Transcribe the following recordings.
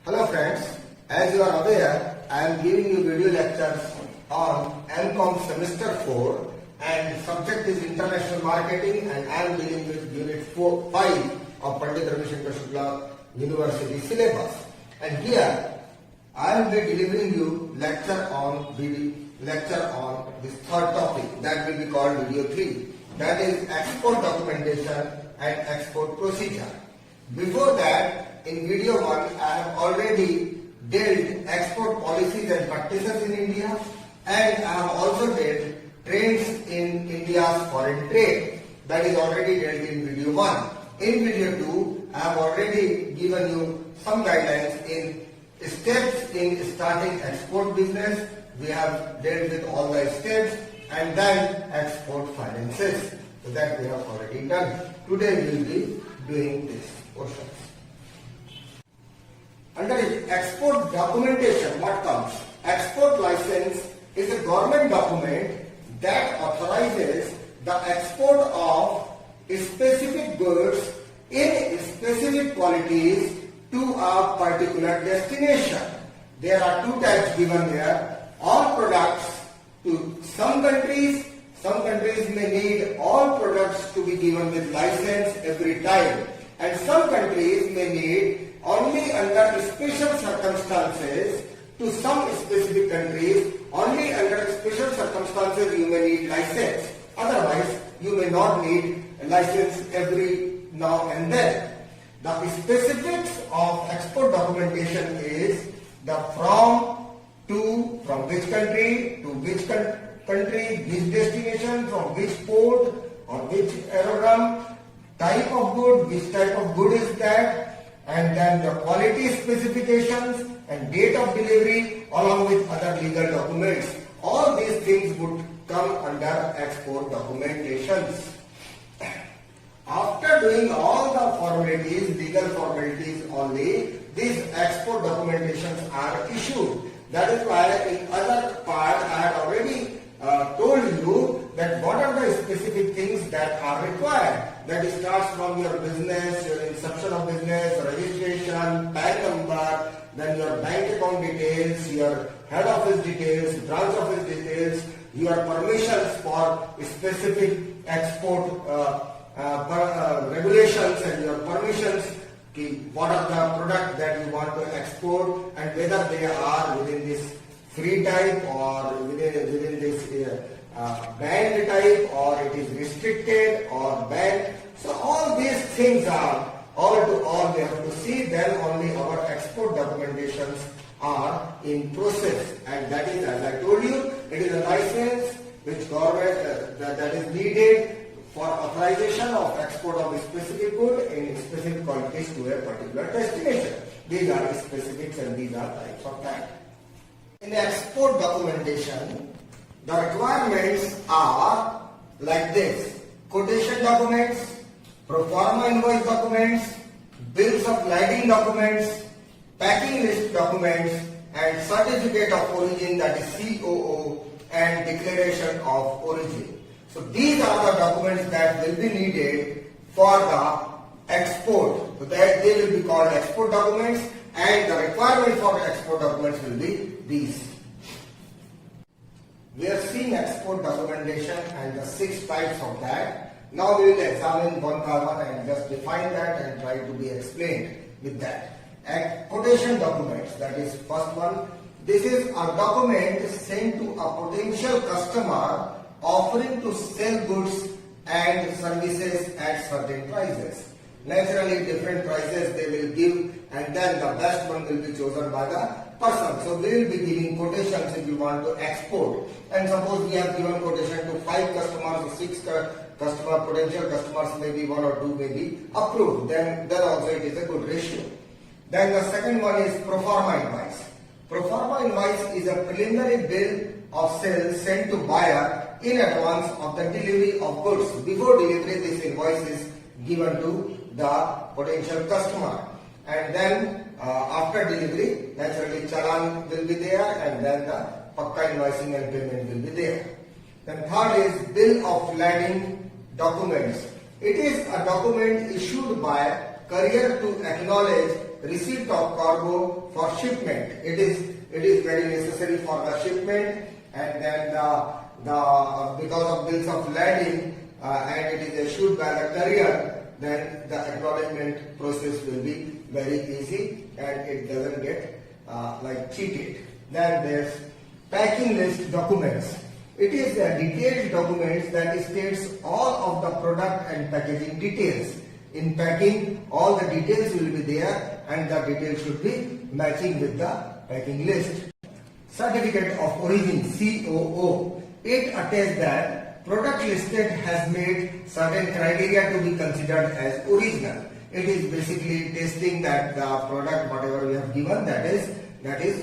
Hello friends, as you are aware, I am giving you video lectures on MCOM Semester 4 and subject is International Marketing and I am dealing with Unit 5 of Pandit Ravi Shankar Shukla University syllabus. And here I will be delivering you lecture on this third topic that will be called video 3, that is export documentation and export procedure. Before that, in video 1, I have already dealt export policies and practices in India, and I have also dealt trends in India's foreign trade. That is already dealt in video 1. In video 2, I have already given you some guidelines in steps in starting export business. We have dealt with all the steps and then export finances. So that we have already done. Today we will be doing this portion. Under export documentation, what comes? Export license is a government document that authorizes the export of specific goods in specific qualities to a particular destination. There are two types given here. All products to some countries may need all products to be given with license every time, and some countries may need only under special circumstances. To some specific countries, only under special circumstances you may need license. Otherwise, you may not need a license every now and then. The specifics of export documentation is the from which country, to which country, which destination, from which port or which aerodrome, type of good, which type of good is that, and then the quality specifications and date of delivery along with other legal documents. All these things would come under export documentations. After doing all the formalities, legal formalities only, these export documentations are issued. That is why in other part I had already told you that what are the specific things that are required. That starts from your business, your inception of business, registration, PAN number, then your bank account details, your head office details, branch office details, your permissions for specific export regulations and your permissions, what are the products that you want to export and whether they are within this free type or within this banned type, or it is restricted or banned. So all these things are all we have to see, then only our export documentations are in process, and that is, as I told you, it is a license which government that is needed for authorization of export of a specific good in specific quantities to a particular destination. These are specifics and these are types of that. In export documentation, the requirements are like this: quotation documents, pro forma invoice documents, bills of lading documents, packing list documents, and certificate of origin, that is COO, and declaration of origin. So these are the documents that will be needed for the export. So that they will be called export documents, and the requirement for export documents will be these. We have seen export documentation and the 6 types of that. Now we will examine one by one and just define that and try to be explained with that. Quotation documents, that is first one. This is a document sent to a potential customer offering to sell goods and services at certain prices. Naturally, different prices they will give, and then the best one will be chosen by the person. So we will be giving quotations if you want to export. And suppose we have given quotation to 5 customers or 6 potential customers, maybe 1 or 2 may be approved. Then also it is a good ratio. Then the second one is pro forma invoice. Pro forma invoice is a preliminary bill of sale sent to buyer in advance of the delivery of goods. Before delivery, this invoice is given to the potential customer, and then after delivery, naturally challan will be there, and then the pakka invoicing and payment will be there. Then third is bill of lading documents. It is a document issued by courier to acknowledge receipt of cargo for shipment. It is very necessary for the shipment, and then the because of bills of lading and it is issued by the carrier, then the acknowledgement process will be very easy and it doesn't get like cheated. Then there's packing list documents. It is a detailed documents that states all of the product and packaging details. In packing, all the details will be there and the details should be matching with the packing list. Certificate of origin, COO. It attests that product listed has made certain criteria to be considered as original. It is basically testing that the product, whatever we have given, that is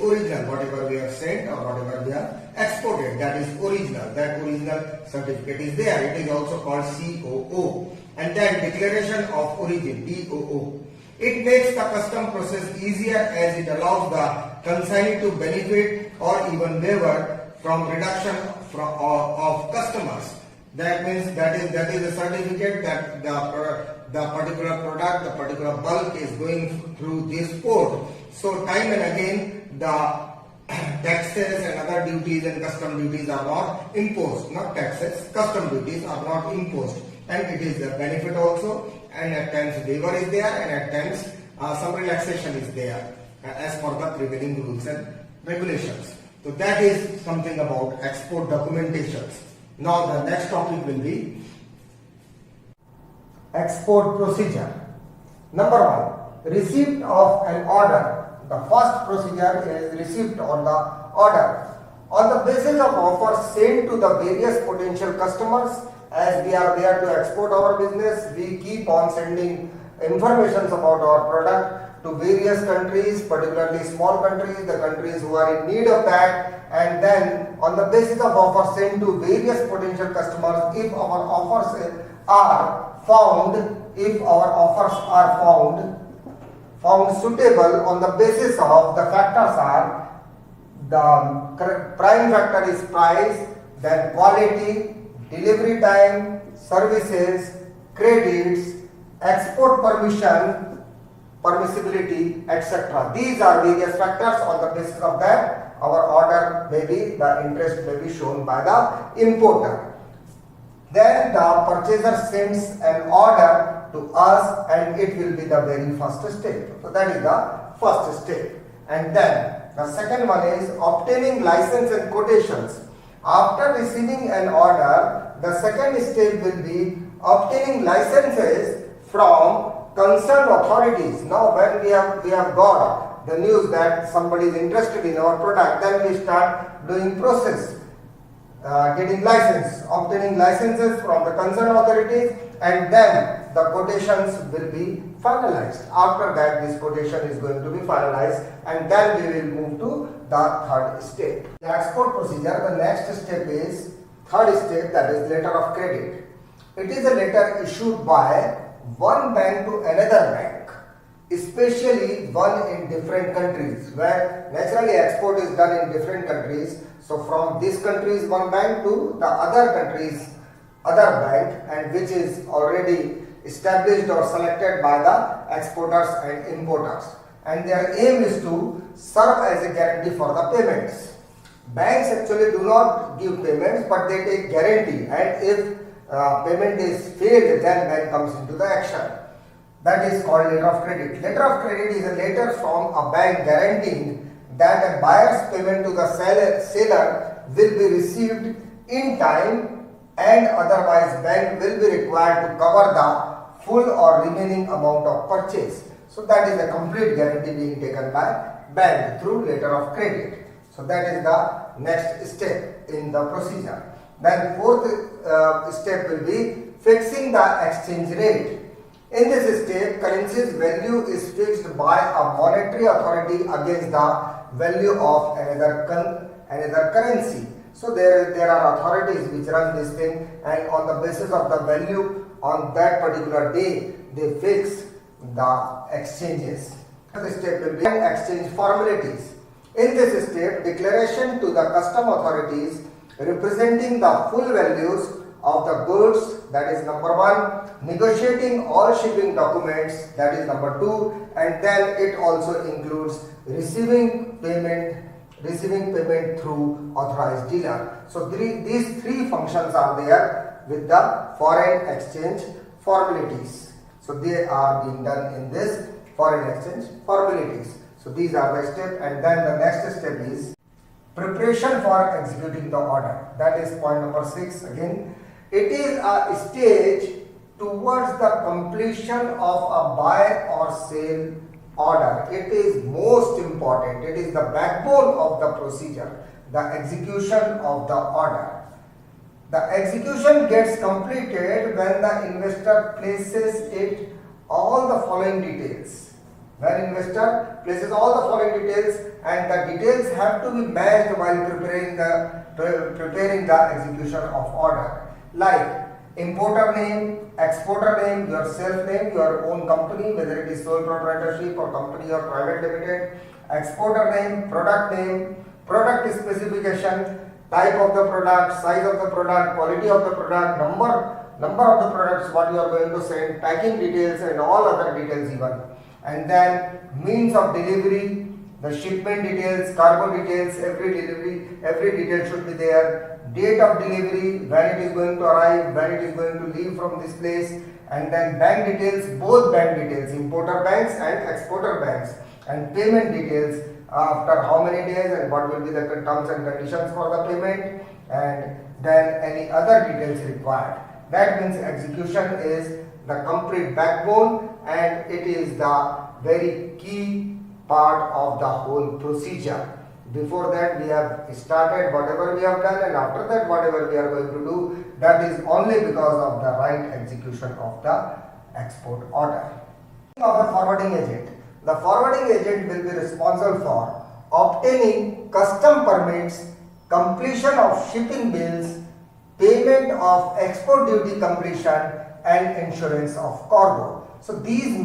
original. Whatever we have sent or whatever we have exported, that is original. That original certificate is there. It is also called COO. And then declaration of origin, DOO. It makes the custom process easier as it allows the consignee to benefit or even waiver from reduction of customers. That means that is a certificate that the particular product, the particular bulk is going through this port. So time and again the taxes and other duties and custom duties are not imposed. Not taxes, custom duties are not imposed. And it is a benefit also, and at times waiver is there and at times some relaxation is there as per the prevailing rules and regulations. So that is something about export documentations. Now the next topic will be export procedure. Number 1, receipt of an order. The first procedure is receipt on the order. On the basis of offers sent to the various potential customers, as we are there to export our business, we keep on sending information about our product to various countries, particularly small countries, the countries who are in need of that, and then on the basis of offers sent to various potential customers, if our offers are found suitable on the basis of the factors are the prime factor is price, then quality, delivery time, services, credits, export permission, permissibility, etc. These are various factors. On the basis of that, our order may be, the interest may be shown by the importer. Then the purchaser sends an order to us and it will be the very first step. So that is the first step. And then the second one is obtaining license and quotations. After receiving an order, the second step will be obtaining licenses from concerned authorities. Now when we have got the news that somebody is interested in our product, then we start doing process, getting license, obtaining licenses from the concerned authorities, and then the quotations will be finalized. After that, this quotation is going to be finalized, and then we will move to the third step. The export procedure, the next step is third step, that is letter of credit. It is a letter issued by one bank to another bank, especially one in different countries, where naturally export is done in different countries. So from this country's one bank to the other country's other bank, and which is already established or selected by the exporters and importers, and their aim is to serve as a guarantee for the payments. Banks actually do not give payments, but they take guarantee, and if payment is failed, then bank comes into the action. That is called letter of credit. Letter of credit is a letter from a bank guaranteeing that a buyer's payment to the seller will be received in time, and otherwise bank will be required to cover the full or remaining amount of purchase. So that is a complete guarantee being taken by bank through letter of credit. So that is the next step in the procedure. Then fourth step will be fixing the exchange rate. In this step, currency's value is fixed by a monetary authority against the value of another currency. So there are authorities which run this thing, and on the basis of the value on that particular day, they fix the exchanges. The step will be exchange formalities. In this step, declaration to the custom authorities representing the full values of the goods, that is number 1, negotiating all shipping documents, that is number 2, and then it also includes receiving payment through authorized dealer. So these three functions are there with the foreign exchange formalities. So they are being done in this foreign exchange formalities. So these are the steps, and then the next step is preparation for executing the order. That is point number 6 again. It is a stage towards the completion of a buy or sale order. It is most important. It is the backbone of the procedure, the execution of the order. The execution gets completed when the investor places it all the following details. When investor places all the following details, and the details have to be matched while preparing the execution of order, like importer name, exporter name, your self name, your own company, whether it is sole proprietorship or company or private limited, exporter name, product specification, type of the product, size of the product, quality of the product, number of the products what you are going to send, packing details and all other details even. And then means of delivery, the shipment details, cargo details, every detail should be there. Date of delivery, when it is going to arrive, when it is going to leave from this place, and then bank details, both bank details, importer banks and exporter banks, and payment details, after how many days and what will be the terms and conditions for the payment, and then any other details required. That means execution is the complete backbone, and it is the very key part of the whole procedure. Before that we have started whatever we have done, and after that whatever we are going to do, that is only because of the right execution of the export order. Of the forwarding agent. The forwarding agent will be responsible for obtaining custom permits, completion of shipping bills, payment of export duty completion, and insurance of cargo. So these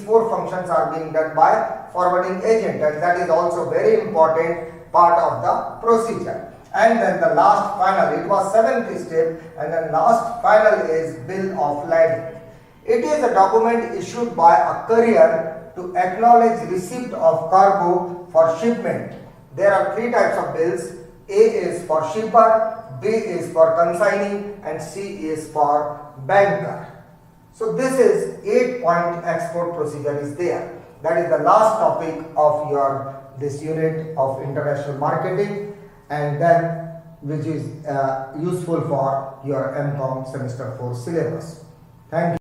four functions are being done by forwarding agent, and that is also very important part of the procedure. And then the last final, it was 7th step, and then last final is bill of lading. It is a document issued by a courier to acknowledge receipt of cargo for shipment. There are three types of bills. A is for shipper, B is for consignee, and C is for banker. So this is 8-point export procedure is there. That is the last topic of this unit of international marketing, and then which is useful for your MCOM semester 4 syllabus. Thank you.